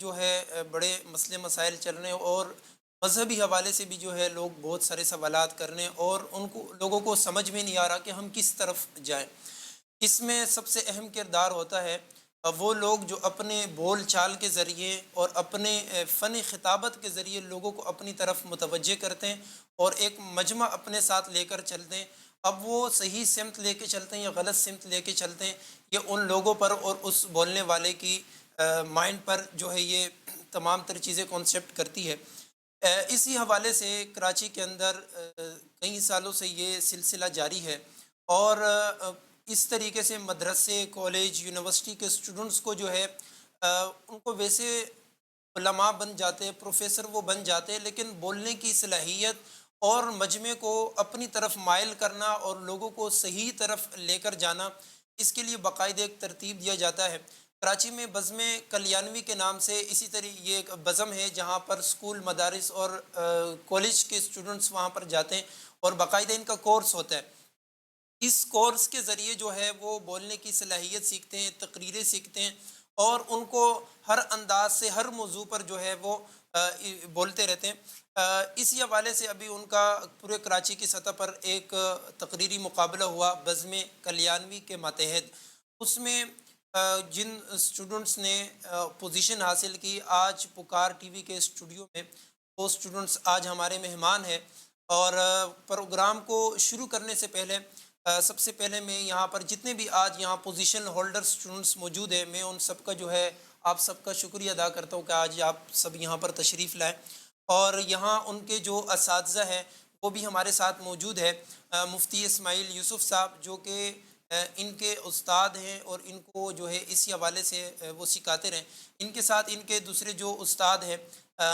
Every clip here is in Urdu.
جو ہے بڑے مسئلے مسائل چل رہے ہیں، اور مذہبی حوالے سے بھی جو ہے لوگ بہت سارے سوالات کر رہے ہیں، اور ان کو لوگوں کو سمجھ میں نہیں آ رہا کہ ہم کس طرف جائیں۔ اس میں سب سے اہم کردار ہوتا ہے وہ لوگ جو اپنے بول چال کے ذریعے اور اپنے فن خطابت کے ذریعے لوگوں کو اپنی طرف متوجہ کرتے ہیں اور ایک مجمع اپنے ساتھ لے کر چلتے ہیں۔ اب وہ صحیح سمت لے کے چلتے ہیں یا غلط سمت لے کے چلتے ہیں، یہ ان لوگوں پر اور اس بولنے والے کی مائنڈ پر جو ہے یہ تمام تر چیزیں کانسیپٹ کرتی ہے۔ اسی حوالے سے کراچی کے اندر کئی سالوں سے یہ سلسلہ جاری ہے، اور اس طریقے سے مدرسے، کالج، یونیورسٹی کے اسٹوڈنٹس کو جو ہے ان کو ویسے علماء بن جاتے ہیں، پروفیسر وہ بن جاتے ہیں، لیکن بولنے کی صلاحیت اور مجمع کو اپنی طرف مائل کرنا اور لوگوں کو صحیح طرف لے کر جانا، اس کے لیے باقاعدہ ایک ترتیب دیا جاتا ہے۔ کراچی میں بزم کلیانوی کے نام سے اسی طرح یہ ایک بزم ہے جہاں پر اسکول، مدارس اور کالج کے اسٹوڈنٹس وہاں پر جاتے ہیں، اور باقاعدہ ان کا کورس ہوتا ہے۔ اس کورس کے ذریعے جو ہے وہ بولنے کی صلاحیت سیکھتے ہیں، تقریریں سیکھتے ہیں، اور ان کو ہر انداز سے ہر موضوع پر جو ہے وہ بولتے رہتے ہیں۔ اسی حوالے سے ابھی ان کا پورے کراچی کی سطح پر ایک تقریری مقابلہ ہوا بزم کلیانوی کے ماتحت۔ اس میں جن اسٹوڈنٹس نے پوزیشن حاصل کی، آج پکار ٹی وی کے اسٹوڈیو میں وہ اسٹوڈنٹس آج ہمارے مہمان ہیں، اور پروگرام کو شروع کرنے سے پہلے سب سے پہلے میں یہاں پر جتنے بھی آج یہاں پوزیشن ہولڈر اسٹوڈنٹس موجود ہیں، میں ان سب کا جو ہے آپ سب کا شکریہ ادا کرتا ہوں کہ آج آپ سب یہاں پر تشریف لائیں، اور یہاں ان کے جو اساتذہ ہیں وہ بھی ہمارے ساتھ موجود ہے۔ مفتی اسماعیل یوسف صاحب جو کہ ان کے استاد ہیں، اور ان کو جو ہے اسی حوالے سے وہ سکھاتے رہیں۔ ان کے ساتھ ان کے دوسرے جو استاد ہیں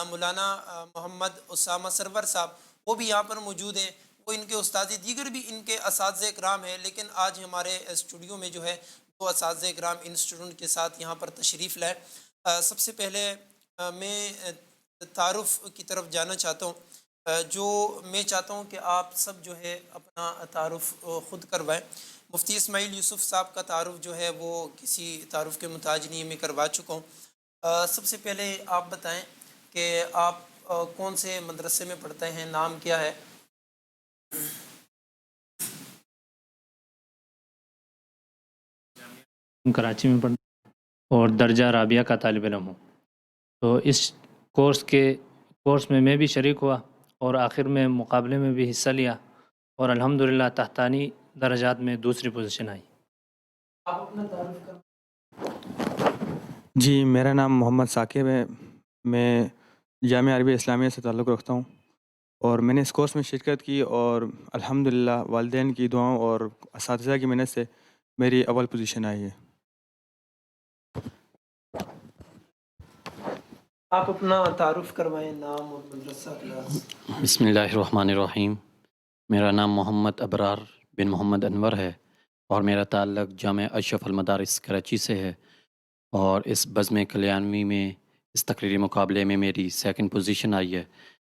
مولانا محمد اسامہ سرور صاحب، وہ بھی یہاں پر موجود ہیں، وہ ان کے استاد، دیگر بھی ان کے اساتذہ کرام ہیں، لیکن آج ہمارے اسٹوڈیو میں جو ہے دو اساتذہ کرام ان اسٹوڈنٹ کے ساتھ یہاں پر تشریف لائے۔ سب سے پہلے میں تعارف کی طرف جانا چاہتا ہوں، جو میں چاہتا ہوں کہ آپ سب جو ہے اپنا تعارف خود کروائیں۔ مفتی اسماعیل یوسف صاحب کا تعارف جو ہے وہ کسی تعارف کے محتاج نہیں، میں کروا چکا ہوں۔ سب سے پہلے آپ بتائیں کہ آپ کون سے مدرسے میں پڑھتے ہیں، نام کیا ہے؟ کراچی میں پڑھتا اور درجہ رابعہ کا طالب علم ہوں۔ تو اس کورس میں بھی شریک ہوا، اور آخر میں مقابلے میں بھی حصہ لیا، اور الحمدللہ تحتانی درجات میں دوسری پوزیشن آئی۔ آپ اپنا تعارف کریں۔ جی، میرا نام محمد ثاقب ہے، میں جامعہ عربیہ اسلامیہ سے تعلق رکھتا ہوں، اور میں نے اس کورس میں شرکت کی، اور الحمدللہ والدین کی دعاؤں اور اساتذہ کی محنت سے میری اول پوزیشن آئی ہے۔ آپ اپنا تعارف کروائیں، نام اور مدرسہ کلاس۔ بسم اللہ الرحمن الرحیم۔ میرا نام محمد ابرار بن محمد انور ہے، اور میرا تعلق جامعہ اشرف المدارس کراچی سے ہے، اور اس بزم کلیانوی میں اس تقریری مقابلے میں میری سیکنڈ پوزیشن آئی ہے،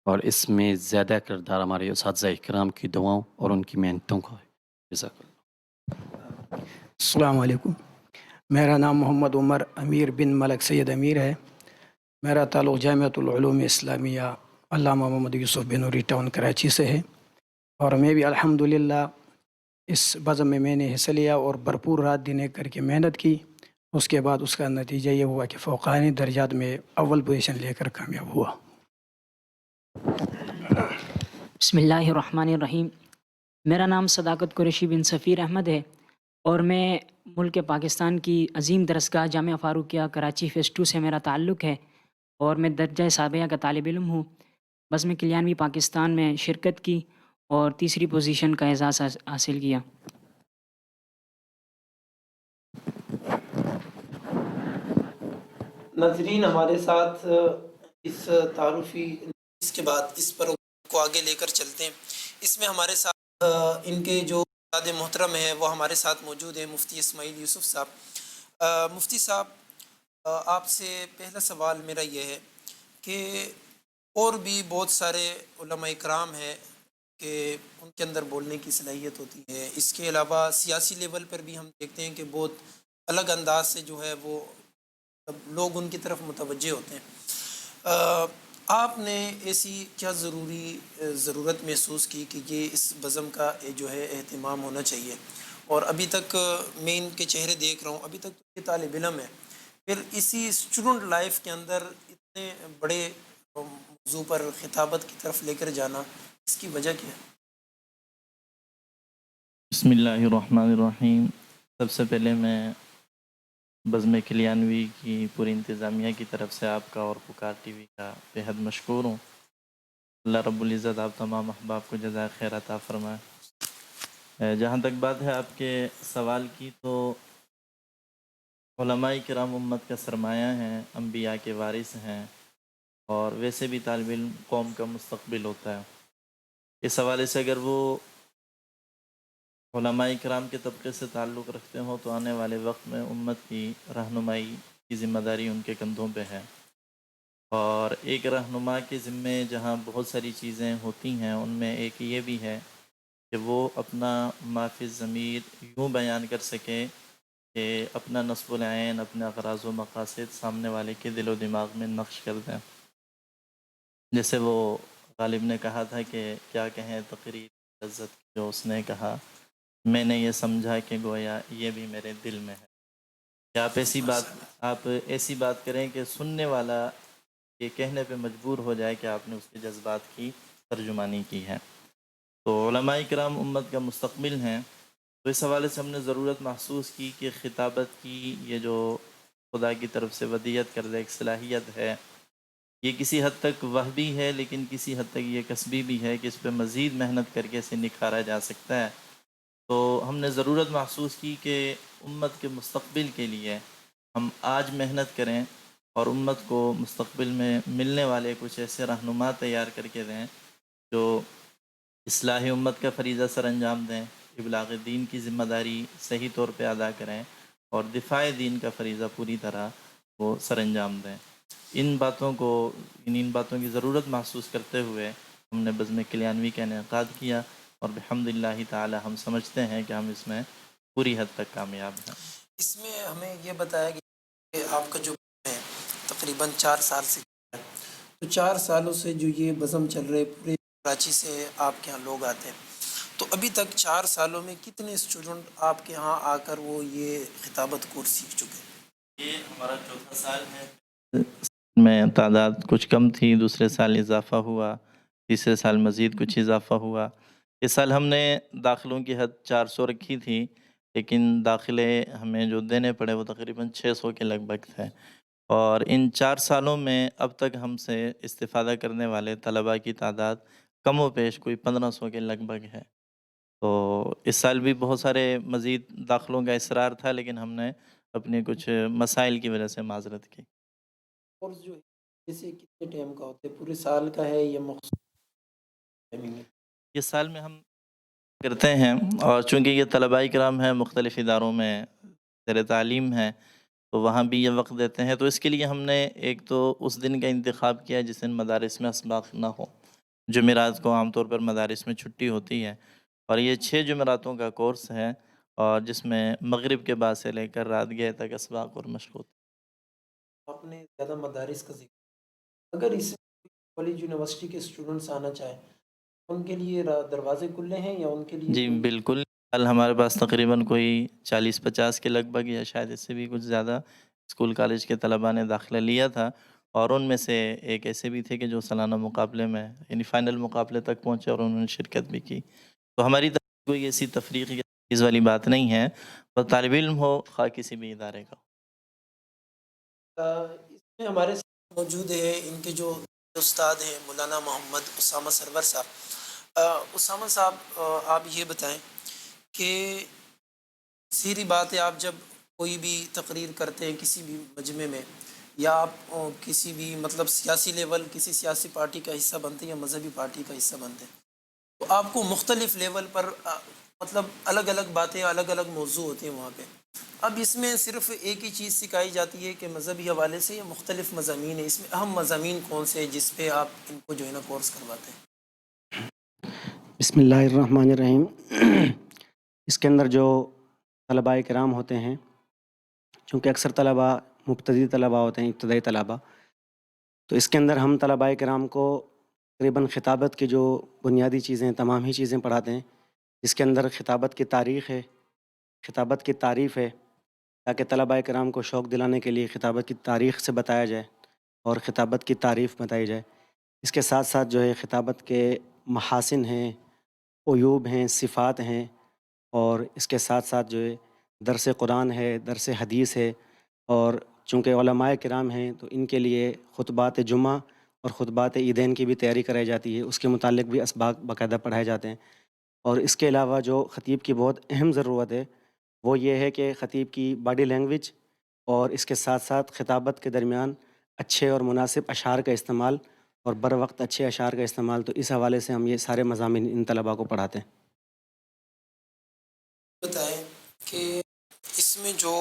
اور اس میں زیادہ کردار ہمارے اساتذہ اکرام کی دعاؤں اور ان کی محنتوں کا ہے۔ جزاک اللہ۔ السلام علیکم، میرا نام محمد عمر امیر بن ملک سید امیر ہے۔ میرا تعلق جامعۃ العلوم اسلامیہ علامہ محمد یوسف بن نوری ٹاؤن کراچی سے ہے، اور میں بھی الحمدللہ اس بزم میں نے حصہ لیا اور بھرپور رات دن ایک کر کے محنت کی۔ اس کے بعد اس کا نتیجہ یہ ہوا کہ فوقانی درجات میں اول پوزیشن لے کر کامیاب ہوا۔ بسم اللہ الرحمن الرحیم۔ میرا نام صداقت قریشی بن سفیر احمد ہے، اور میں ملک پاکستان کی عظیم درسگاہ جامعہ فاروقیہ کراچی فیز 2 سے میرا تعلق ہے، اور میں درجہ سابعہ کا طالب علم ہوں۔ بزم کلیانوی پاکستان میں شرکت کی اور تیسری پوزیشن کا اعزاز حاصل کیا۔ ناظرین، ہمارے ساتھ اس تعارفی اس کے بعد اس پر کو آگے لے کر چلتے ہیں۔ اس میں ہمارے ساتھ ان کے جو استاد محترم ہیں وہ ہمارے ساتھ موجود ہیں، مفتی اسماعیل یوسف صاحب۔ مفتی صاحب، آپ سے پہلا سوال میرا یہ ہے کہ اور بھی بہت سارے علماء اکرام ہیں کہ ان کے اندر بولنے کی صلاحیت ہوتی ہے، اس کے علاوہ سیاسی لیول پر بھی ہم دیکھتے ہیں کہ بہت الگ انداز سے جو ہے وہ لوگ ان کی طرف متوجہ ہوتے ہیں. آپ نے ایسی کیا ضرورت محسوس کی کہ یہ اس بزم کا جو ہے اہتمام ہونا چاہیے؟ اور ابھی تک میں ان کے چہرے دیکھ رہا ہوں، ابھی تک یہ طالب علم ہے، پھر اسی اسٹوڈنٹ لائف کے اندر اتنے بڑے موضوع پر خطابت کی طرف لے کر جانا، اس کی وجہ کیا ہے؟ بسم اللہ الرحمن الرحیم. سب سے پہلے میں بزم کلیانوی کی پوری انتظامیہ کی طرف سے آپ کا اور پکار ٹی وی کا بےحد مشکور ہوں. اللہ رب العزت آپ تمام احباب کو جزائے خیر عطا فرمائے. جہاں تک بات ہے آپ کے سوال کی، تو علماء کرام امت کا سرمایہ ہیں، انبیاء کے وارث ہیں، اور ویسے بھی طالب علم قوم کا مستقبل ہوتا ہے. اس حوالے سے اگر وہ علماء کرام کے طبقے سے تعلق رکھتے ہوں تو آنے والے وقت میں امت کی رہنمائی کی ذمہ داری ان کے کندھوں پہ ہے. اور ایک رہنما کے ذمے جہاں بہت ساری چیزیں ہوتی ہیں، ان میں ایک یہ بھی ہے کہ وہ اپنا ما فی الضمیر یوں بیان کر سکے کہ اپنا نصب العین، اپنے اغراض و مقاصد سامنے والے کے دل و دماغ میں نقش کر دیں. جیسے وہ غالب نے کہا تھا کہ کیا کہیں تقریر لذت کی، جو اس نے کہا میں نے یہ سمجھا کہ گویا یہ بھی میرے دل میں ہے. کہ آپ ایسی بات کریں کہ سننے والا یہ کہنے پہ مجبور ہو جائے کہ آپ نے اس کے جذبات کی ترجمانی کی ہے. تو علماء کرام امت کا مستقبل ہیں. تو اس حوالے سے ہم نے ضرورت محسوس کی کہ خطابت کی یہ جو خدا کی طرف سے ودیعت کردہ ایک صلاحیت ہے، یہ کسی حد تک وہبی ہے، لیکن کسی حد تک یہ کسبی بھی ہے کہ اس پہ مزید محنت کر کے اسے نکھارا جا سکتا ہے. تو ہم نے ضرورت محسوس کی کہ امت کے مستقبل کے لیے ہم آج محنت کریں اور امت کو مستقبل میں ملنے والے کچھ ایسے رہنما تیار کر کے دیں جو اصلاح امت کا فریضہ سر انجام دیں، ابلاغ دین کی ذمہ داری صحیح طور پہ ادا کریں، اور دفاع دین کا فریضہ پوری طرح وہ سر انجام دیں. ان باتوں کی ضرورت محسوس کرتے ہوئے ہم نے بزم کلیانوی کا انعقاد کیا، اور بحمداللہ تعالی ہم سمجھتے ہیں کہ ہم اس میں پوری حد تک کامیاب ہیں. اس میں ہمیں یہ بتایا گیا کہ آپ کا جو ہے تقریباً 4 سال سے ہے، تو 4 سالوں سے جو یہ بزم چل رہے پورے کراچی سے آپ کے ہاں لوگ آتے ہیں، تو ابھی تک 4 سالوں میں کتنے اسٹوڈنٹ آپ کے ہاں آ کر وہ یہ خطابت کورس سیکھ چکے ہیں؟ یہ ہمارا چوتھا سال ہے. میں تعداد کچھ کم تھی، دوسرے سال اضافہ ہوا، تیسرے سال مزید کچھ اضافہ ہوا. اس سال ہم نے داخلوں کی حد 400 رکھی تھی، لیکن داخلے ہمیں جو دینے پڑے وہ تقریباً 600 کے لگ بھگ تھے. اور ان 4 سالوں میں اب تک ہم سے استفادہ کرنے والے طلباء کی تعداد کم و بیش کوئی 1500 کے لگ بھگ ہے. تو اس سال بھی بہت سارے مزید داخلوں کا اصرار تھا، لیکن ہم نے اپنے کچھ مسائل کی وجہ سے معذرت کی. کورس جو ہے جیسے کتنے ٹائم کا ہوتا ہے؟ پورے سال کا ہے یا مخصوص ٹائمنگ ہے؟ یہ سال میں ہم کرتے ہیں، اور چونکہ یہ طلباء کرام ہیں، مختلف اداروں میں زیر تعلیم ہیں، تو وہاں بھی یہ وقت دیتے ہیں. تو اس کے لیے ہم نے ایک تو اس دن کا انتخاب کیا جس دن مدارس میں اسباق نہ ہو. جمعرات کو عام طور پر مدارس میں چھٹی ہوتی ہے، اور یہ 6 جمعراتوں کا کورس ہے، اور جس میں مغرب کے بعد سے لے کر رات گئے تک اسباق اور مشق ہوتی ہے. آپ نے زیادہ مدارس کا ذکر، اگر اس کالج یونیورسٹی کے اسٹوڈنٹس آنا چاہیں ان کے لیے دروازے کھلے ہیں یا ان کے لیے؟ جی بالکل. کل ہمارے پاس تقریباً کوئی 40-50 کے لگ بھگ یا شاید اس سے بھی کچھ زیادہ اسکول کالج کے طلباء نے داخلہ لیا تھا، اور ان میں سے ایک ایسے بھی تھے کہ جو سالانہ مقابلے میں یعنی فائنل مقابلے تک پہنچے اور انہوں نے شرکت بھی کی. تو ہماری طرف کوئی ایسی تفریق یا چیز والی بات نہیں ہے، اور طالب علم ہو خواہ کسی بھی ادارے کا. اس میں ہمارے ساتھ موجود ہے ان کے جو استاد ہیں مولانا محمد اسامہ سرور صاحب. اسامہ صاحب آپ یہ بتائیں کہ سیدھی بات ہے، آپ جب کوئی بھی تقریر کرتے ہیں کسی بھی مجمع میں، یا آپ کسی بھی مطلب سیاسی لیول کسی سیاسی پارٹی کا حصہ بنتے ہیں یا مذہبی پارٹی کا حصہ بنتے ہیں، تو آپ کو مختلف لیول پر مطلب الگ الگ باتیں، الگ الگ موضوع ہوتے ہیں وہاں پہ. اب اس میں صرف ایک ہی چیز سکھائی جاتی ہے کہ مذہبی حوالے سے یا مختلف مضامین ہیں، اس میں اہم مضامین کون سے ہیں جس پہ آپ ان کو جو ہے نا کورس کرواتے ہیں؟ بسم اللہ الرحمن الرحیم. اس کے اندر جو طلباء کرام ہوتے ہیں، چونکہ اکثر طلباء مبتدی طلباء ہوتے ہیں، ابتدائی طلباء، تو اس کے اندر ہم طلباء کرام کو تقریباً خطابت کی جو بنیادی چیزیں، تمام ہی چیزیں پڑھاتے ہیں، جس کے اندر خطابت کی تاریخ ہے، خطابت کی تعریف ہے، تاکہ طلباء کرام کو شوق دلانے کے لیے خطابت کی تاریخ سے بتایا جائے اور خطابت کی تعریف بتائی جائے۔ اس کے ساتھ ساتھ جو ہے خطابت کے محاسن ہیں، عیوب ہیں، صفات ہیں، اور اس کے ساتھ ساتھ جو ہے درس قرآن ہے، درس حدیث ہے، اور چونکہ علماء کرام ہیں تو ان کے لیے خطبات جمعہ اور خطبات عیدین کی بھی تیاری کرائی جاتی ہے، اس کے متعلق بھی اسباق باقاعدہ پڑھائے جاتے ہیں۔ اور اس کے علاوہ جو خطیب کی بہت اہم ضرورت ہے وہ یہ ہے کہ خطیب کی باڈی لینگویج اور اس کے ساتھ ساتھ خطابت کے درمیان اچھے اور مناسب اشعار کا استعمال اور بر وقت اچھے اشعار کا استعمال، تو اس حوالے سے ہم یہ سارے مضامین ان طلباء کو پڑھاتے ہیں۔ بتائیں کہ اس میں جو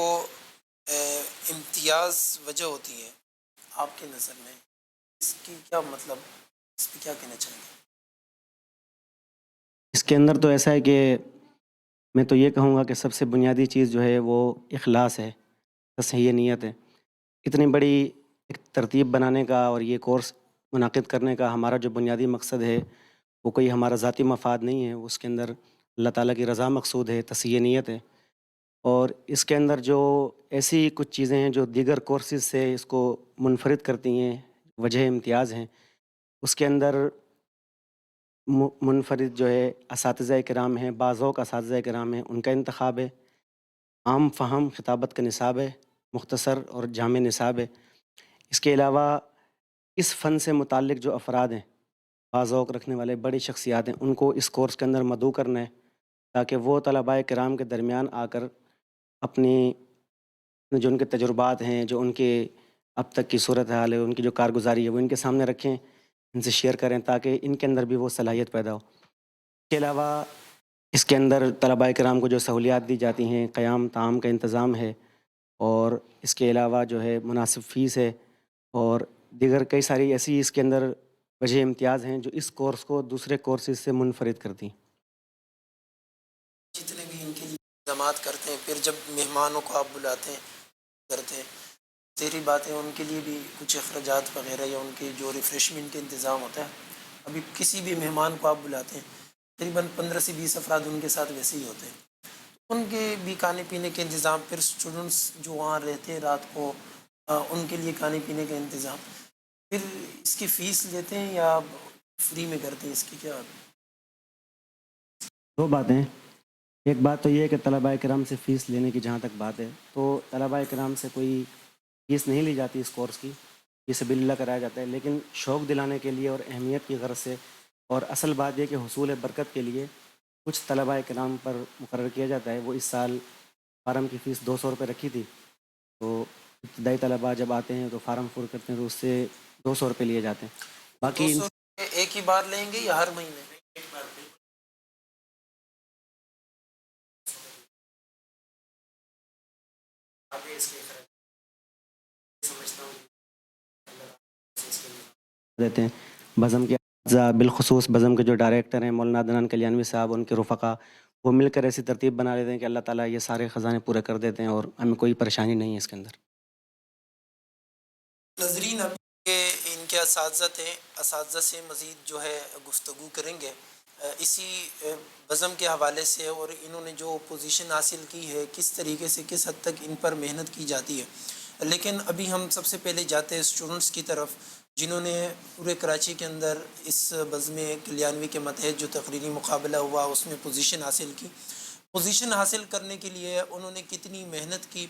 امتیاز وجہ ہوتی ہے آپ کے نظر میں، اس کی کیا مطلب، اس پہ کیا کہنا چاہیں گے؟ اس کے اندر تو ایسا ہے کہ میں تو یہ کہوں گا کہ سب سے بنیادی چیز جو ہے وہ اخلاص ہے، تصحیح نیت ہے۔ اتنی بڑی ایک ترتیب بنانے کا اور یہ کورس منعقد کرنے کا ہمارا جو بنیادی مقصد ہے وہ کوئی ہمارا ذاتی مفاد نہیں ہے، اس کے اندر اللہ تعالیٰ کی رضا مقصود ہے، تصحیح نیت ہے۔ اور اس کے اندر جو ایسی کچھ چیزیں ہیں جو دیگر کورسز سے اس کو منفرد کرتی ہیں، وجہ امتیاز ہیں، اس کے اندر منفرد جو ہے اساتذہ کرام ہیں، بعض ذوق اساتذہ کرام ہیں، ان کا انتخاب ہے، عام فہم خطابت کا نصاب ہے، مختصر اور جامع نصاب ہے۔ اس کے علاوہ اس فن سے متعلق جو افراد ہیں، بعض ذوق رکھنے والے بڑی شخصیات ہیں، ان کو اس کورس کے اندر مدعو کرنا ہے تاکہ وہ طلباء کرام کے درمیان آ کر اپنی جو ان کے تجربات ہیں، جو ان کے اب تک کی صورتحال ہے، ان کی جو کارگزاری ہے وہ ان کے سامنے رکھیں، ان سے شیئر کریں تاکہ ان کے اندر بھی وہ صلاحیت پیدا ہو۔ اس کے علاوہ اس کے اندر طلباء کرام کو جو سہولیات دی جاتی ہیں، قیام طعام کا انتظام ہے، اور اس کے علاوہ جو ہے مناسب فیس ہے، اور دیگر کئی ساری ایسی اس کے اندر وجہ امتیاز ہیں جو اس کورس کو دوسرے کورسز سے منفرد کرتی ہیں۔ جتنے بھی ان کے لیے انتظامات کرتے ہیں، پھر جب مہمانوں کو آپ بلاتے ہیں کرتے ہیں، ظاہری بات ہے ان کے لیے بھی کچھ اخراجات وغیرہ یا ان کے جو ریفریشمنٹ کے انتظام ہوتا ہے، ابھی کسی بھی مہمان کو آپ بلاتے ہیں تقریباً 15 سے 20 افراد ان کے ساتھ ویسے ہی ہوتے ہیں، ان کے بھی کھانے پینے کے انتظام، پھر اسٹوڈنٹس جو وہاں رہتے ہیں رات کو ان کے لیے کھانے پینے کا انتظام، پھر اس کی فیس لیتے ہیں یا فری میں کرتے ہیں، اس کی کیا؟ دو باتیں، ایک بات تو یہ ہے کہ طلباء کرام سے فیس لینے کی جہاں تک بات ہے تو طلباء کرام سے کوئی فیس نہیں لی جاتی اس کورس کی، یہ سبیل اللہ کرایا جاتا ہے، لیکن شوق دلانے کے لیے اور اہمیت کی غرض سے، اور اصل بات یہ کہ حصول برکت کے لیے کچھ طلباء کرام پر مقرر کیا جاتا ہے۔ وہ اس سال فارم کی فیس 200 روپے رکھی تھی، تو ابتدائی طلباء جب آتے ہیں تو فارم پر کرتے ہیں تو اس سے 200 روپے لیے جاتے ہیں۔ باقی 200 ایک ہی بار لیں گے یا ہر مہینے؟ دیتے ہیں بزم کے اعضاء، بالخصوص بزم کے جو ڈائریکٹر ہیں مولانا عدنان کلیانوی صاحب، ان کے رفقا، وہ مل کر ایسی ترتیب بنا لیتے ہیں کہ اللہ تعالیٰ یہ سارے خزانے پورے کر دیتے ہیں اور ہمیں کوئی پریشانی نہیں ہے اس کے اندر۔ ناظرین، اب ان کے اساتذہ تھے، اساتذہ سے مزید جو ہے گفتگو کریں گے اسی بزم کے حوالے سے، اور انہوں نے جو پوزیشن حاصل کی ہے کس طریقے سے، کس حد تک ان پر محنت کی جاتی ہے۔ لیکن ابھی ہم سب سے پہلے جاتے ہیں اسٹوڈنٹس کی طرف جنہوں نے پورے کراچی کے اندر اس بزم کلیانوی کے متحد جو تقریری مقابلہ ہوا اس میں پوزیشن حاصل کی۔ پوزیشن حاصل کرنے کے لیے انہوں نے کتنی محنت کی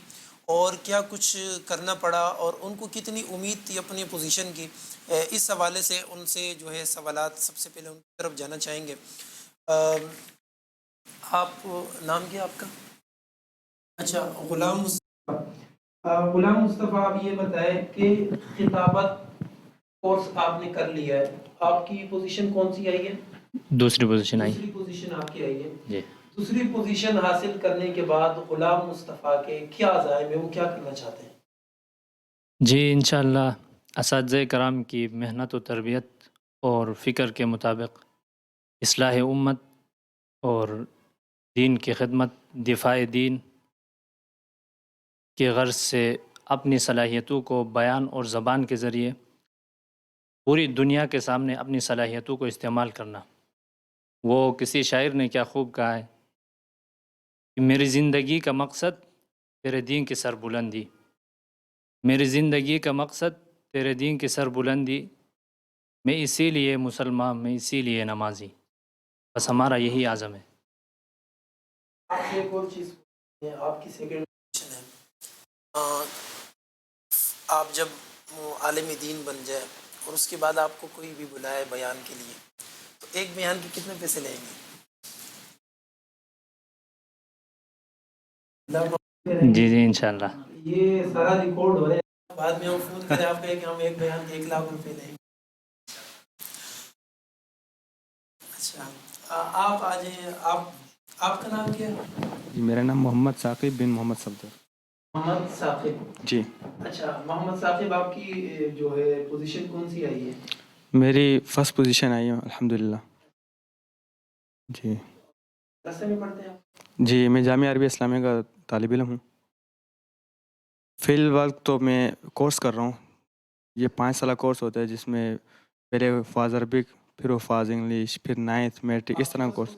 اور کیا کچھ کرنا پڑا اور ان کو کتنی امید تھی اپنی پوزیشن کی، اس حوالے سے ان سے جو ہے سوالات سب سے پہلے ان کی طرف جانا چاہیں گے۔ آپ نام کیا آپ کا؟ اچھا، غلام مصطفیٰ۔ غلام مصطفیٰ، آپ یہ بتائیں کہ خطابت کورس آپ نے کر لیا ہے، آپ کی پوزیشن کون سی آئی ہے؟ دوسری پوزیشن آئی۔ دوسری پوزیشن آپ کی آئی ہے جی۔ دوسری پوزیشن حاصل کرنے کے بعد غلام مصطفیٰ کے کیا عزائم ہیں، وہ کیا کرنا چاہتے ہیں؟ جی انشاءاللہ اساتذہ کرام کی محنت و تربیت اور فکر کے مطابق اصلاح امت اور دین کی خدمت، دفاع دین کی غرض سے اپنی صلاحیتوں کو بیان اور زبان کے ذریعے پوری دنیا کے سامنے اپنی صلاحیتوں کو استعمال کرنا. وہ کسی شاعر نے کیا خوب کہا ہے کہ میری زندگی کا مقصد تیرے دین کی سر بلندی، میری زندگی کا مقصد تیرے دین کی سر بلندی، میں اسی لیے مسلمان، میں اسی لیے نمازی. بس ہمارا یہی عزم ہے. آپ سے ایک اور چیز آپ کی سیکنڈ کوشچن ہے، آپ جب عالم دین بن جائے اور اس کے بعد آپ کو کوئی بھی بلائے بیان کے لیے، تو ایک بیان کے کتنے پیسے لیں گے؟ جی جی انشاءاللہ. یہ سارا ریکارڈ ہو رہا ہے، بعد میں ہم فون کریں آپ کہیں کہ ہم ایک بیان 1,00,000 روپے لیں. اچھا آپ آ جائیں. آپ کا نام کیا ہے؟ جی میرا نام محمد ثاقب بن محمد صفدر. محمد ثاقب. جی اچھا محمد ثاقب، آپ کی جو ہے پوزیشن کون سی آئی ہے؟ میری فرسٹ پوزیشن آئی ہے الحمدللہ. جی راستے میں پڑھتے ہیں آپ؟ جی میں جامعہ عربیہ اسلامیہ کا طالب علم ہوں. فی الوقت تو میں کورس کر رہا ہوں. یہ 5 سالہ کورس ہوتا ہے جس میں پہلے حفاظ عربک، پھر حفاظ انگلش، پھر 9th میٹرک، اس طرح کورس.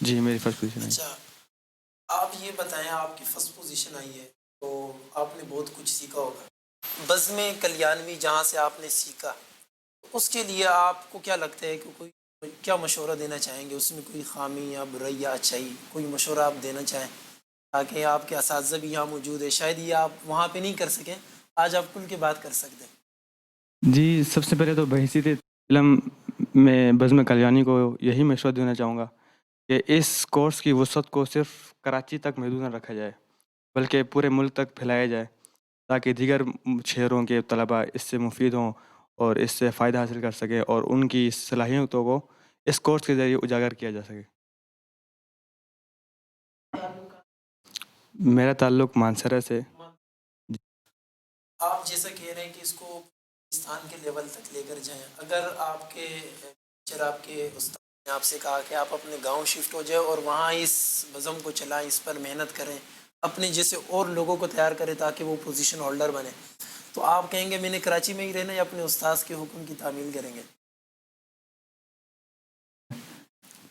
جی میری فرسٹ پوزیشن ہے. اچھا آپ یہ بتائیں، آپ کی فرسٹ پوزیشن آئی ہے تو آپ نے بہت کچھ سیکھا ہوگا. بزم کلیانوی جہاں سے آپ نے سیکھا، اس کے لیے آپ کو کیا لگتا ہے کہ کوئی کیا مشورہ دینا چاہیں گے؟ اس میں کوئی خامی یا برائی یا اچھائی، کوئی مشورہ آپ دینا چاہیں تاکہ آپ کے اساتذہ بھی یہاں موجود ہے، شاید یہ آپ وہاں پہ نہیں کر سکیں، آج آپ کھل کے بات کر سکتے ہیں. جی سب سے پہلے تو بحیثیت علم میں بزم کلیانی کو یہی مشورہ دینا چاہوں گا کہ اس کورس کی وسعت کو صرف کراچی تک محدود نہ رکھا جائے، بلکہ پورے ملک تک پھیلایا جائے تاکہ دیگر شہروں کے طلباء اس سے مفید ہوں اور اس سے فائدہ حاصل کر سکے اور ان کی صلاحیتوں کو اس کورس کے ذریعے اجاگر کیا جا سکے. میرا تعلق مانسرہ سے. آپ جیسا کہہ رہے ہیں کہ اس کو پاکستان کے لیول تک لے کر جائیں، اگر آپ کے ٹیچر، آپ کے استاد نے آپ سے کہا کہ آپ اپنے گاؤں شفٹ ہو جائے اور وہاں اس بزم کو چلائیں، اس پر محنت کریں، اپنے جیسے اور لوگوں کو تیار کریں تاکہ وہ پوزیشن ہولڈر بنے، تو آپ کہیں گے میں نے کراچی میں ہی رہنا یا اپنے استاد کے حکم کی تعمیل کریں گے؟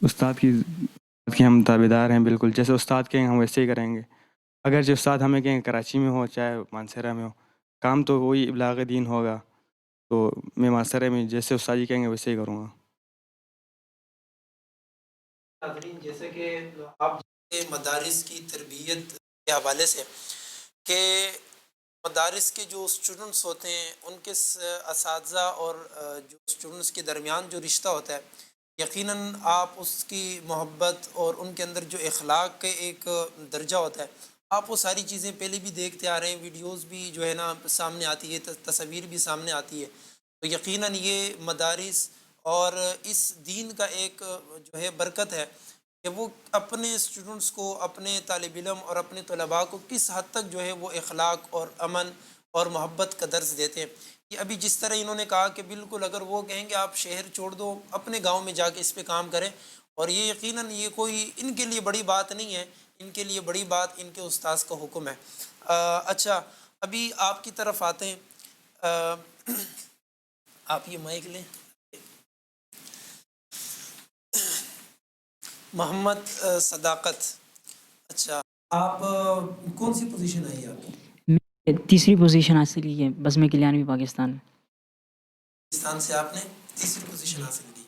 استاد کی ہم تابعدار ہیں، بالکل جیسے استاد کہیں ہم ویسے ہی کریں گے. اگر جو استاد ہمیں کہیں کراچی میں ہو چاہے مانسہرہ میں ہو، کام تو وہی ابلاغ دین ہوگا، تو میں مانسہرہ میں جیسے استاد جی کہیں گے ویسے ہی کروں گا. ناظرین، جیسے کہ آپ مدارس کی تربیت کے حوالے سے کہ مدارس کے جو اسٹوڈنٹس ہوتے ہیں ان کے اساتذہ اور جو اسٹوڈنٹس کے درمیان جو رشتہ ہوتا ہے، یقیناً آپ اس کی محبت اور ان کے اندر جو اخلاق کا ایک درجہ ہوتا ہے، آپ وہ ساری چیزیں پہلے بھی دیکھتے آ رہے ہیں، ویڈیوز بھی جو ہے نا سامنے آتی ہے، تصاویر بھی سامنے آتی ہے. تو یقیناً یہ مدارس اور اس دین کا ایک جو ہے برکت ہے کہ وہ اپنے اسٹوڈنٹس کو، اپنے طالب علم اور اپنے طلباء کو کس حد تک جو ہے وہ اخلاق اور امن اور محبت کا درس دیتے ہیں. یہ ابھی جس طرح انہوں نے کہا کہ بالکل اگر وہ کہیں کہ آپ شہر چھوڑ دو، اپنے گاؤں میں جا کے اس پہ کام کریں، اور یہ یقیناً یہ کوئی ان کے لیے بڑی بات نہیں ہے، ان کے لیے بڑی بات ان کے استاذ کا حکم ہے. اچھا ابھی آپ کی طرف آتے ہیں، آپ یہ مائک لیں. محمد صداقت، اچھا آپ کون سی پوزیشن آئی ہے آپ کی؟ میں تیسری پوزیشن حاصل کی ہے بزم کلیانوی پاکستان میں. پاکستان سے آپ نے تیسری پوزیشن حاصل کی.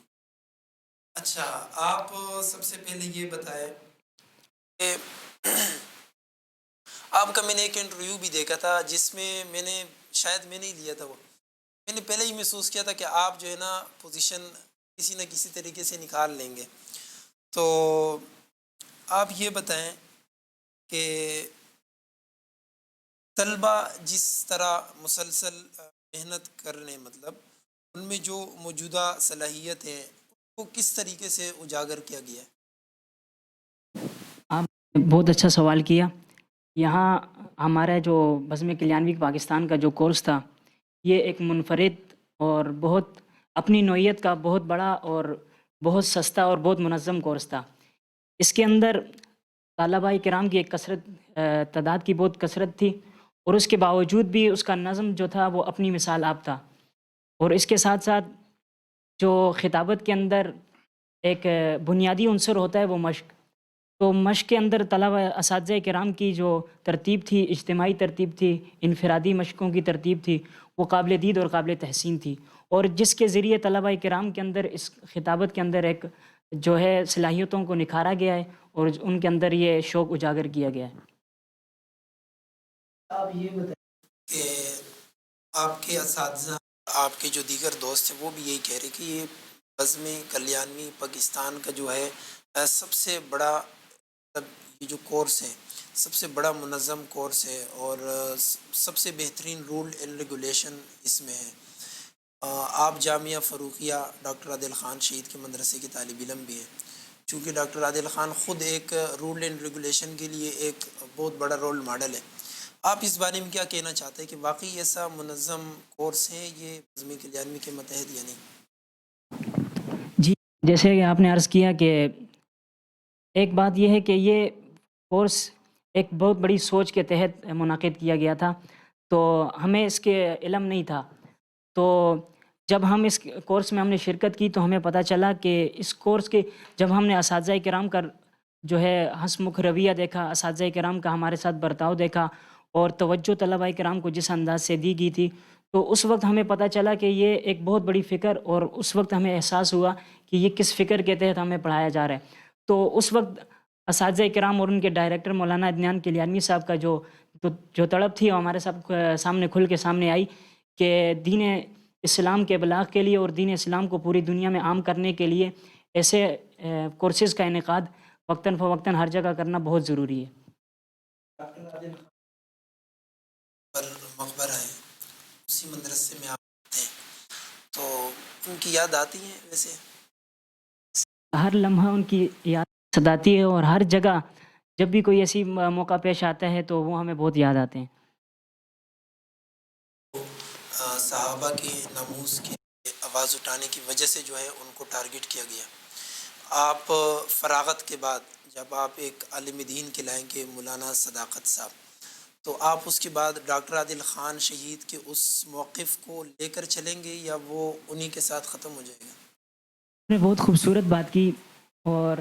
اچھا آپ سب سے پہلے یہ بتائیں کہ آپ کا میں نے ایک انٹرویو بھی دیکھا تھا جس میں میں نے شاید میں نہیں لیا تھا، وہ میں نے پہلے ہی محسوس کیا تھا کہ آپ جو ہے نا پوزیشن کسی نہ کسی طریقے سے نکال لیں گے. تو آپ یہ بتائیں کہ طلبہ جس طرح مسلسل محنت کرنے، مطلب ان میں جو موجودہ صلاحیت ہیں وہ کس طریقے سے اجاگر کیا گیا ہے؟ آپ نے بہت اچھا سوال کیا. یہاں ہمارا جو بزم کلیانوی پاکستان کا جو کورس تھا، یہ ایک منفرد اور بہت اپنی نوعیت کا بہت بڑا اور بہت سستا اور بہت منظم کورس تھا. اس کے اندر طلباء کرام کی ایک تعداد کی بہت کثرت تھی، اور اس کے باوجود بھی اس کا نظم جو تھا وہ اپنی مثال آپ تھا. اور اس کے ساتھ ساتھ جو خطابت کے اندر ایک بنیادی عنصر ہوتا ہے وہ مشق. تو مشق کے اندر طلبہ اساتذہ کرام کی جو ترتیب تھی، اجتماعی ترتیب تھی، انفرادی مشقوں کی ترتیب تھی، وہ قابل دید اور قابل تحسین تھی. اور جس کے ذریعے طلبہ کرام کے اندر اس خطابت کے اندر ایک جو ہے صلاحیتوں کو نکھارا گیا ہے اور ان کے اندر یہ شوق اجاگر کیا گیا ہے. آپ یہ بتائیں کہ آپ کے اساتذہ، آپ کے جو دیگر دوست ہیں، وہ بھی یہی کہہ رہے کہ یہ بزم کلیانوی پاکستان کا جو ہے سب سے بڑا، یہ جو کورس ہے سب سے بڑا منظم کورس ہے اور سب سے بہترین رول اینڈ ریگولیشن اس میں ہے. آپ جامعہ فروخیہ ڈاکٹر عادل خان شہید کے مدرسے کے طالب علم بھی ہیں. چونکہ ڈاکٹر عادل خان خود ایک رول اینڈ ریگولیشن کے لیے ایک بہت بڑا رول ماڈل ہے. آپ اس بارے میں کیا کہنا چاہتے ہیں کہ واقعی ایسا منظم کورس ہے یہ بزم کلیانوی کے متحد یا نہیں؟ جی، جیسے کہ آپ نے عرض کیا کہ ایک بات یہ ہے کہ یہ کورس ایک بہت بڑی سوچ کے تحت منعقد کیا گیا تھا، تو ہمیں اس کے علم نہیں تھا. تو جب ہم اس کورس میں ہم نے شرکت کی تو ہمیں پتہ چلا کہ اس کورس کے جب ہم نے اساتذہ کرام کا جو ہے ہنسمکھ رویہ دیکھا، اساتذہ کرام کا ہمارے ساتھ برتاؤ دیکھا اور توجہ طلباء کرام کو جس انداز سے دی گئی تھی، تو اس وقت ہمیں پتہ چلا کہ یہ ایک بہت بڑی فکر، اور اس وقت ہمیں احساس ہوا کہ یہ کس فکر کے تحت ہمیں پڑھایا جا رہا ہے. تو اس وقت اساتذہ کرام اور ان کے ڈائریکٹر مولانا عدنان کلیانوی صاحب کا جو تڑپ تھی وہ ہمارے سامنے کھل کے سامنے آئی کہ دین اسلام کے ابلاغ کے لیے اور دین اسلام کو پوری دنیا میں عام کرنے کے لیے ایسے کورسز کا انعقاد وقتاً فوقتاً ہر جگہ کرنا بہت ضروری ہے. پر مقبرہ ہے، اسی مدرسے میں آپ پڑھتے ہیں، تو ان کی یاد آتی ہے؟ ویسے ہر لمحہ ان کی یاد ستاتی ہے اور ہر جگہ جب بھی کوئی ایسی موقع پیش آتا ہے تو وہ ہمیں بہت یاد آتے ہیں. صحابہ کے ناموس کی آواز اٹھانے کی وجہ سے جو ہے ان کو ٹارگٹ کیا گیا. آپ فراغت کے بعد جب آپ ایک عالم دین کے لائیں گے مولانا صداقت صاحب، تو آپ اس کے بعد ڈاکٹر عادل خان شہید کے اس موقف کو لے کر چلیں گے یا وہ انہی کے ساتھ ختم ہو جائے گا؟ آپ نے بہت خوبصورت بات کی اور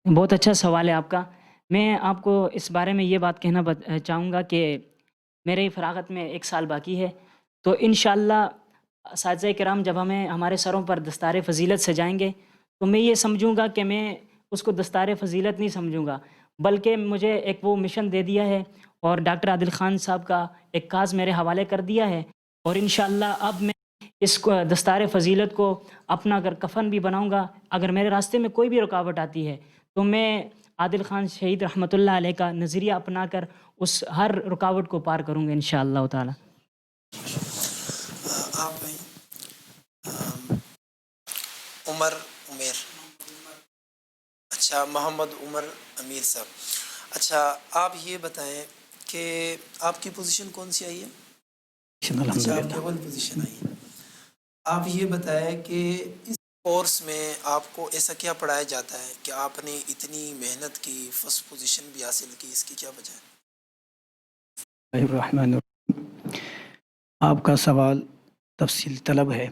بہت اچھا سوال ہے آپ کا. میں آپ کو اس بارے میں یہ بات کہنا چاہوں گا کہ میرے فراغت میں 1 سال باقی ہے، تو انشاءاللہ اساتذہ کرام جب ہمیں ہمارے سروں پر دستار فضیلت سجائیں گے تو میں یہ سمجھوں گا کہ میں اس کو دستار فضیلت نہیں سمجھوں گا، بلکہ مجھے ایک وہ مشن دے دیا ہے اور ڈاکٹر عادل خان صاحب کا ایک کاز میرے حوالے کر دیا ہے، اور انشاءاللہ اب میں اس کو دستار فضیلت کو اپنا اگر کفن بھی بناؤں گا، اگر میرے راستے میں کوئی بھی رکاوٹ آتی ہے تو میں عادل خان شہید رحمۃ اللہ علیہ کا نظریہ اپنا کر اس ہر رکاوٹ کو پار کروں گا انشاءاللہ تعالی. آپ ہیں عمیر، اچھا محمد عمر امیر صاحب، اچھا آپ یہ بتائیں کہ آپ کی پوزیشن کون سی آئی ہے؟ اچھا آپ کی اول پوزیشن آئی ہے. آپ یہ بتائیں کہ اس کورس میں آپ کو ایسا کیا پڑھایا جاتا ہے کہ آپ نے اتنی محنت کی، فرسٹ پوزیشن بھی حاصل کی، اس کی کیا وجہ ہے؟ الرحمن الرحیم. آپ کا سوال تفصیل طلب ہے،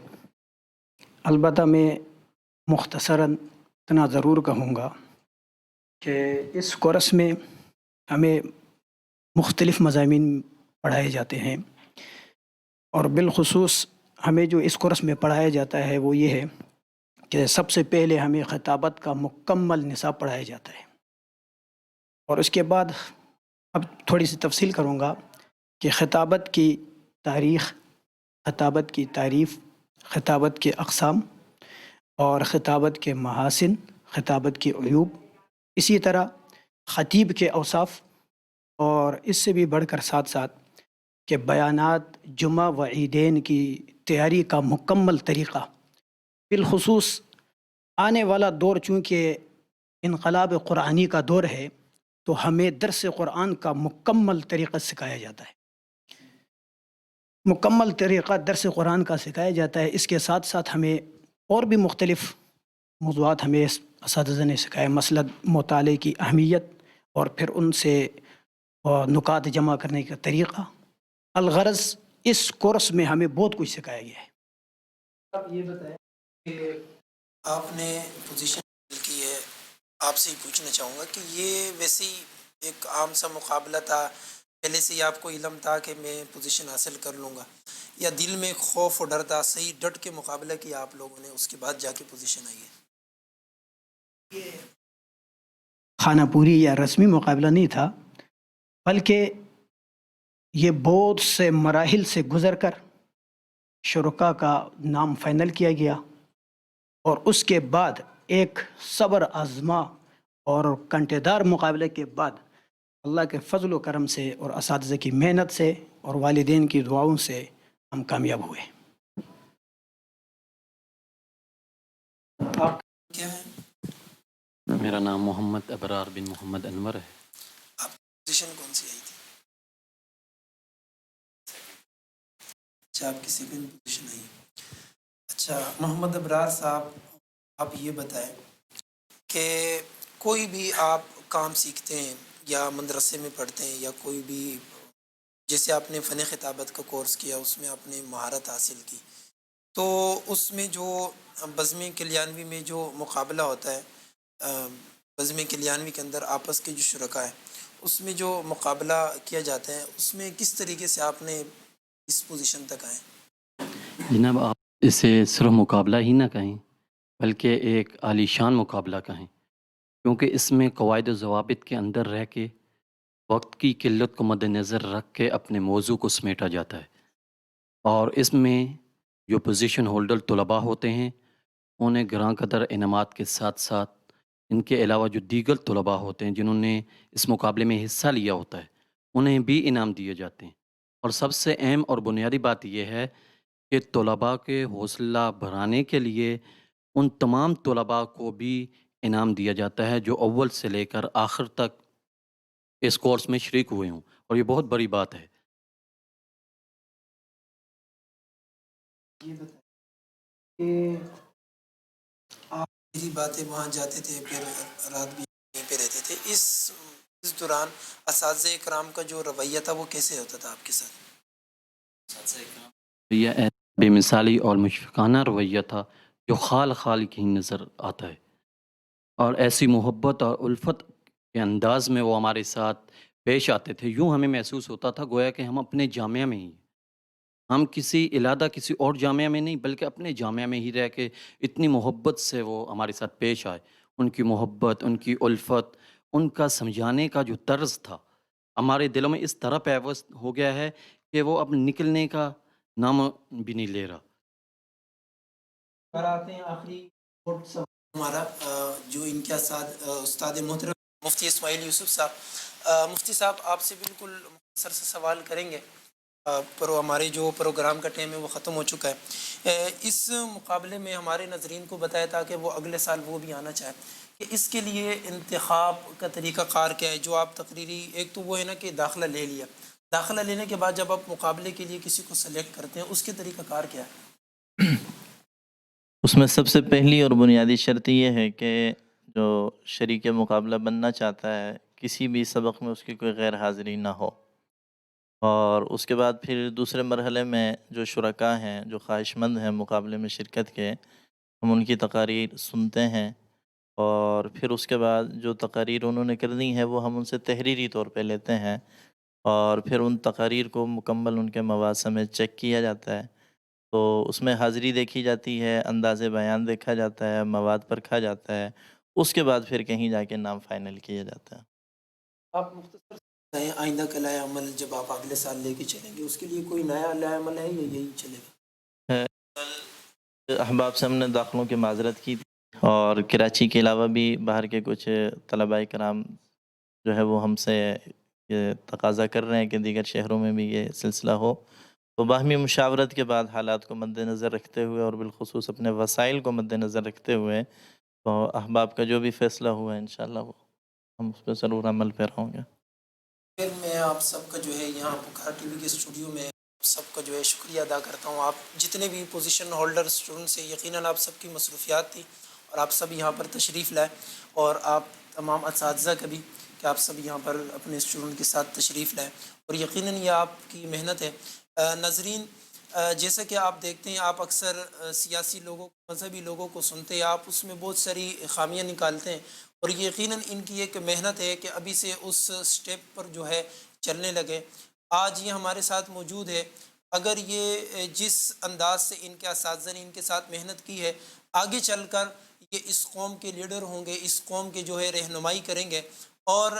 البتہ میں مختصراً اتنا ضرور کہوں گا کہ اس کورس میں ہمیں مختلف مضامین پڑھائے جاتے ہیں، اور بالخصوص ہمیں جو اس کورس میں پڑھایا جاتا ہے وہ یہ ہے کہ سب سے پہلے ہمیں خطابت کا مکمل نصاب پڑھایا جاتا ہے، اور اس کے بعد اب تھوڑی سی تفصیل کروں گا کہ خطابت کی تاریخ، خطابت کی تعریف، خطابت کے اقسام اور خطابت کے محاسن، خطابت کے عیوب، اسی طرح خطیب کے اوصاف، اور اس سے بھی بڑھ کر ساتھ ساتھ کہ بیانات جمعہ و عیدین کی تیاری کا مکمل طریقہ. بالخصوص آنے والا دور چونکہ انقلاب قرآنی کا دور ہے تو ہمیں درس قرآن کا مکمل طریقہ سکھایا جاتا ہے، مکمل طریقہ درس قرآن کا سکھایا جاتا ہے. اس کے ساتھ ساتھ ہمیں اور بھی مختلف موضوعات ہمیں اساتذہ نے سکھائے، مثلا مطالعے کی اہمیت اور پھر ان سے نکات جمع کرنے کا طریقہ، الغرض اس کورس میں ہمیں بہت کچھ سکھایا گیا ہے۔ آپ یہ بتائیں کہ آپ نے پوزیشن کی ہے، آپ سے ہی پوچھنا چاہوں گا کہ یہ ویسے ہی ایک عام سا مقابلہ تھا، پہلے سے ہی آپ کو علم تھا کہ میں پوزیشن حاصل کر لوں گا، یا دل میں خوف اور ڈر تھا، صحیح ڈٹ کے مقابلہ کیا آپ لوگوں نے، اس کے بعد جا کے پوزیشن آئی ہے؟ خانہ پوری یا رسمی مقابلہ نہیں تھا، بلکہ یہ بہت سے مراحل سے گزر کر شرکاء کا نام فائنل کیا گیا، اور اس کے بعد ایک صبر آزما اور کنٹے دار مقابلے کے بعد اللہ کے فضل و کرم سے اور اساتذہ کی محنت سے اور والدین کی دعاؤں سے ہم کامیاب ہوئے۔ آپ کیا ہے؟ میرا نام محمد ابرار بن محمد انور ہے۔ آپ پوزیشن کون سی آئی تھی؟ اچھا، آپ کی سیکنڈ پوزیشن آئی۔ اچھا محمد ابرار صاحب، آپ یہ بتائیں کہ کوئی بھی آپ کام سیکھتے ہیں یا مدرسے میں پڑھتے ہیں یا کوئی بھی، جیسے آپ نے فن خطابت کا کورس کیا، اس میں آپ نے مہارت حاصل کی، تو اس میں جو بزم کلیانوی میں جو مقابلہ ہوتا ہے، بزم کلیانوی کے اندر آپس کے جو شرکاء ہیں، اس میں جو مقابلہ کیا جاتا ہے، اس میں کس طریقے سے آپ نے اس پوزیشن تک آئے؟ جناب، آپ اسے صرف مقابلہ ہی نہ کہیں بلکہ ایک عالی شان مقابلہ کہیں، کیونکہ اس میں قواعد و ضوابط کے اندر رہ کے وقت کی قلت کو مد نظر رکھ کے اپنے موضوع کو سمیٹا جاتا ہے، اور اس میں جو پوزیشن ہولڈر طلباء ہوتے ہیں انہیں گراں قدر انعامات کے ساتھ ساتھ ان کے علاوہ جو دیگر طلباء ہوتے ہیں جنہوں نے اس مقابلے میں حصہ لیا ہوتا ہے انہیں بھی انعام دیے جاتے ہیں، اور سب سے اہم اور بنیادی بات یہ ہے کہ طلباء کے حوصلہ بڑھانے کے لیے ان تمام طلباء کو بھی انعام دیا جاتا ہے جو اول سے لے کر آخر تک اس کورس میں شریک ہوئے ہوں، اور یہ بہت بڑی بات ہے۔ یہ بتائیں کہ آپ میری باتیں وہاں جاتے تھے، پھر رات بھی یہیں پہ رہتے تھے، اس دوران اساتذہ کرام کا جو رویہ تھا وہ کیسے ہوتا تھا آپ کے ساتھ؟ اساتذہ کرام یہ بے مثالی اور مشفقانہ رویہ تھا جو خال خال کی نظر آتا ہے، اور ایسی محبت اور الفت کے انداز میں وہ ہمارے ساتھ پیش آتے تھے، یوں ہمیں محسوس ہوتا تھا گویا کہ ہم اپنے جامعہ میں ہی ہیں، ہم کسی علیحدہ کسی اور جامعہ میں نہیں بلکہ اپنے جامعہ میں ہی رہ کے اتنی محبت سے وہ ہمارے ساتھ پیش آئے۔ ان کی محبت، ان کی الفت، ان کا سمجھانے کا جو طرز تھا ہمارے دلوں میں اس طرح پیوست ہو گیا ہے کہ وہ اب نکلنے کا نام بھی نہیں لے رہا۔ پر آتے ہیں آخری ہمارا جو ان کے ساتھ استاد محترم مفتی اسماعیل یوسف صاحب، مفتی صاحب آپ سے بالکل مختصر سے سوال کریں گے، ہمارے جو پروگرام کا ٹائم ہے وہ ختم ہو چکا ہے۔ اس مقابلے میں ہمارے ناظرین کو بتایا تھا کہ وہ اگلے سال وہ بھی آنا چاہیں، کہ اس کے لیے انتخاب کا طریقہ کار کیا ہے؟ جو آپ تقریری، ایک تو وہ ہے نا کہ داخلہ لے لیا، داخلہ لینے کے بعد جب آپ مقابلے کے لیے کسی کو سلیکٹ کرتے ہیں اس کے طریقہ کار کیا ہے؟ اس میں سب سے پہلی اور بنیادی شرط یہ ہے کہ جو شریک مقابلہ بننا چاہتا ہے کسی بھی سبق میں اس کی کوئی غیر حاضری نہ ہو، اور اس کے بعد پھر دوسرے مرحلے میں جو شرکاء ہیں جو خواہش مند ہیں مقابلے میں شرکت کے، ہم ان کی تقاریر سنتے ہیں، اور پھر اس کے بعد جو تقاریر انہوں نے کرنی ہے وہ ہم ان سے تحریری طور پہ لیتے ہیں، اور پھر ان تقاریر کو مکمل ان کے مواد سمیت چیک کیا جاتا ہے، تو اس میں حاضری دیکھی جاتی ہے، انداز بیان دیکھا جاتا ہے، مواد پرکھا جاتا ہے، اس کے بعد پھر کہیں جا کے نام فائنل کیا جاتا ہے۔ آپ مختصر سے آئندہ کا نیا عمل جب آپ اگلے سال لے کے چلیں گے اس کے لیے کوئی نیا عمل ہے یا یہی چلے گا؟ احباب سے ہم نے داخلوں کی معذرت کی تھی، اور کراچی کے علاوہ بھی باہر کے کچھ طلباء کرام جو ہے وہ ہم سے یہ تقاضا کر رہے ہیں کہ دیگر شہروں میں بھی یہ سلسلہ ہو، تو باہمی مشاورت کے بعد حالات کو مد نظر رکھتے ہوئے اور بالخصوص اپنے وسائل کو مد نظر رکھتے ہوئے تو احباب کا جو بھی فیصلہ ہوا ہے انشاءاللہ وہ ہم اس پہ ضرور عمل پیرا ہوں گے۔ پھر میں آپ سب کا جو ہے یہاں بخار ٹی وی کے اسٹوڈیو میں سب کا جو ہے شکریہ ادا کرتا ہوں۔ آپ جتنے بھی پوزیشن ہولڈر اسٹوڈنٹس ہیں، یقیناً آپ سب کی مصروفیات تھی اور آپ سب یہاں پر تشریف لائے، اور آپ تمام اساتذہ کا بھی کہ کہ آپ سب یہاں پر اپنے اسٹوڈنٹ کے ساتھ تشریف لائیں، اور یقیناً یہ آپ کی محنت ہے۔ ناظرین، جیسا کہ آپ دیکھتے ہیں، آپ اکثر سیاسی لوگوں، مذہبی لوگوں کو سنتے ہیں، آپ اس میں بہت ساری خامیاں نکالتے ہیں، اور یقیناً ان کی ایک محنت ہے کہ ابھی سے اس سٹیپ پر جو ہے چلنے لگے۔ آج یہ ہمارے ساتھ موجود ہے۔ اگر یہ جس انداز سے ان کے اساتذہ نے ان کے ساتھ محنت کی ہے، آگے چل کر یہ اس قوم کے لیڈر ہوں گے، اس قوم کے جو ہے رہنمائی کریں گے، اور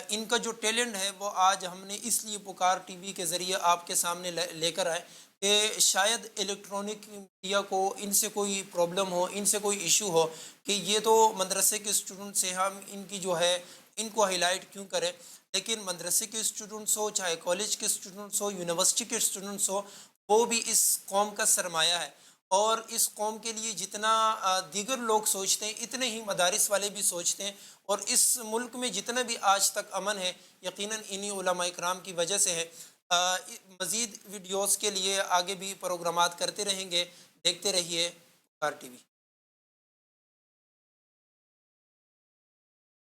ان کا جو ٹیلنٹ ہے وہ آج ہم نے اس لیے پکار ٹی وی کے ذریعے آپ کے سامنے لے کر آئے کہ شاید الیکٹرانک میڈیا کو ان سے کوئی پرابلم ہو، ان سے کوئی ایشو ہو کہ یہ تو مدرسے کے اسٹوڈنٹ سے ہم ان کی جو ہے ان کو ہائی لائٹ کیوں کریں، لیکن مدرسے کے اسٹوڈنٹس ہو، چاہے کالج کے اسٹوڈنٹس ہو، یونیورسٹی کے اسٹوڈنٹس ہو، وہ بھی اس قوم کا سرمایہ ہے، اور اس قوم کے لیے جتنا دیگر لوگ سوچتے ہیں اتنے ہی مدارس والے بھی سوچتے ہیں، اور اس ملک میں جتنا بھی آج تک امن ہے یقیناً انہی علماء اکرام کی وجہ سے ہے۔ مزید ویڈیوز کے لیے آگے بھی پروگرامات کرتے رہیں گے، دیکھتے رہیے پکار ٹی وی۔